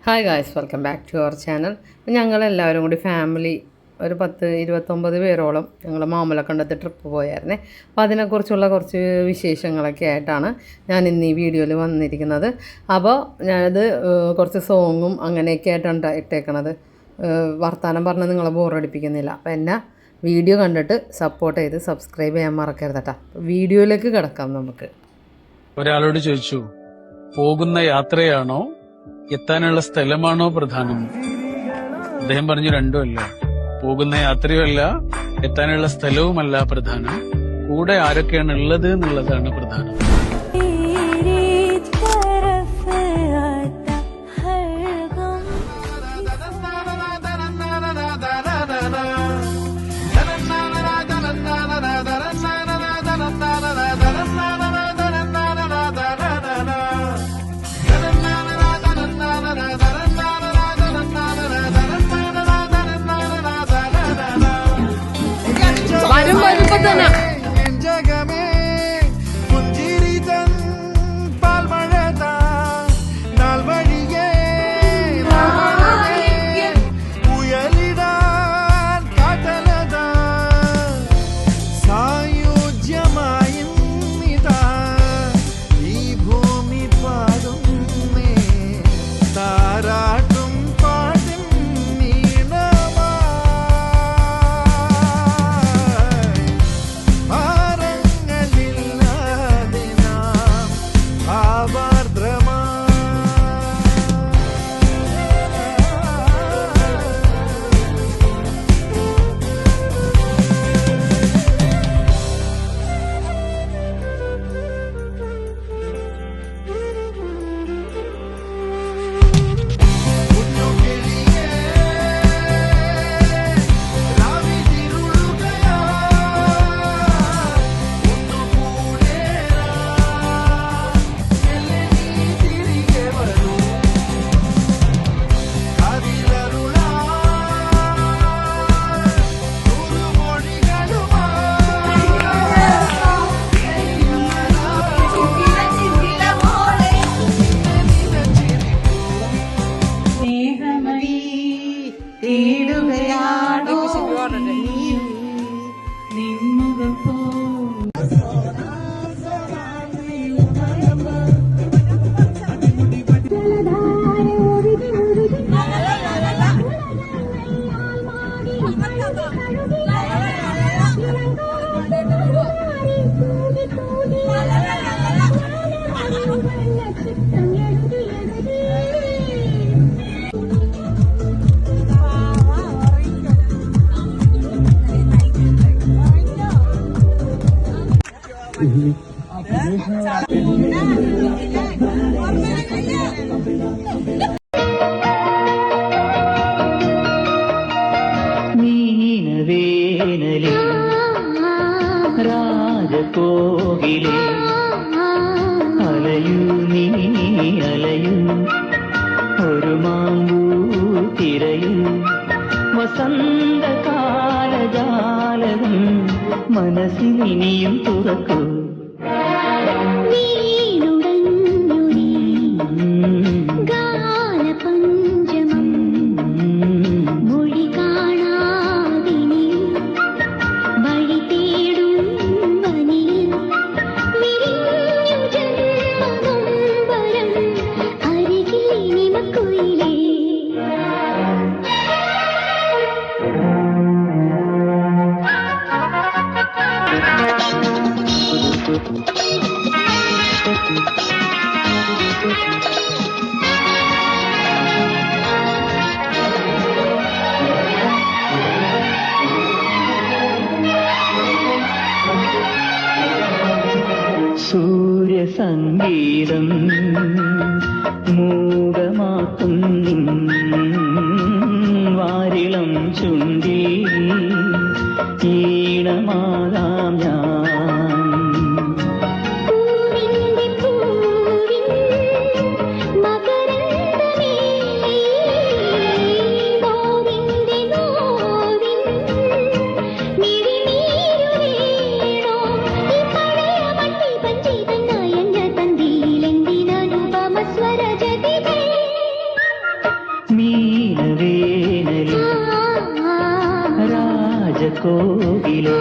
Hi guys, welcome back to our channel. ഞങ്ങളെല്ലാവരും കൂടി family ഒരു 29 പേരോളം ഞങ്ങൾ മാമലക്കണ്ടത്ത് ട്രിപ്പ് പോയായിരുന്നേ. അപ്പോൾ അതിനെക്കുറിച്ചുള്ള കുറച്ച് വിശേഷങ്ങളൊക്കെ ആയിട്ടാണ് ഞാൻ ഇന്ന് ഈ വീഡിയോയിൽ വന്നിരിക്കുന്നത്. അപ്പോൾ ഞാനത് കുറച്ച് സോങ്ങും അങ്ങനെയൊക്കെ ആയിട്ടാണ് ഇട്ടേക്കണത്. വർത്തമാനം പറഞ്ഞ് നിങ്ങളെ ബോറടിപ്പിക്കുന്നില്ല. അപ്പോൾ എന്നെ വീഡിയോ കണ്ടിട്ട് സപ്പോർട്ട് ചെയ്ത് സബ്സ്ക്രൈബ് ചെയ്യാൻ മറക്കരുത് കേട്ടോ. വീഡിയോയിലേക്ക് കിടക്കാം. നമുക്ക് ഒരാളോട് ചോദിച്ചു, പോകുന്ന യാത്രയാണോ എത്താനുള്ള സ്ഥലമാണോ പ്രധാനം? അദ്ദേഹം പറഞ്ഞു, രണ്ടുമല്ല. പോകുന്ന യാത്രയുമല്ല, എത്താനുള്ള സ്ഥലവുമല്ല പ്രധാനം, കൂടെ ആരൊക്കെയാണ് ഉള്ളത് എന്നുള്ളതാണ് പ്രധാനം. രാജകോകിലേ അലയൂ നീ അലയൂ, ഒരു മാമ്പൂ തിരയൂ, വസന്തകാലജാലകം മനസ്സിനിയും തുറക്കൂ. സൂര്യസംഗീതം മൂകമാക്കും നിൻ വാരിളം ചുണ്ടി ഈണമാകാം ഞാൻ. മീനവേനലിൽ രാജകോകിലേ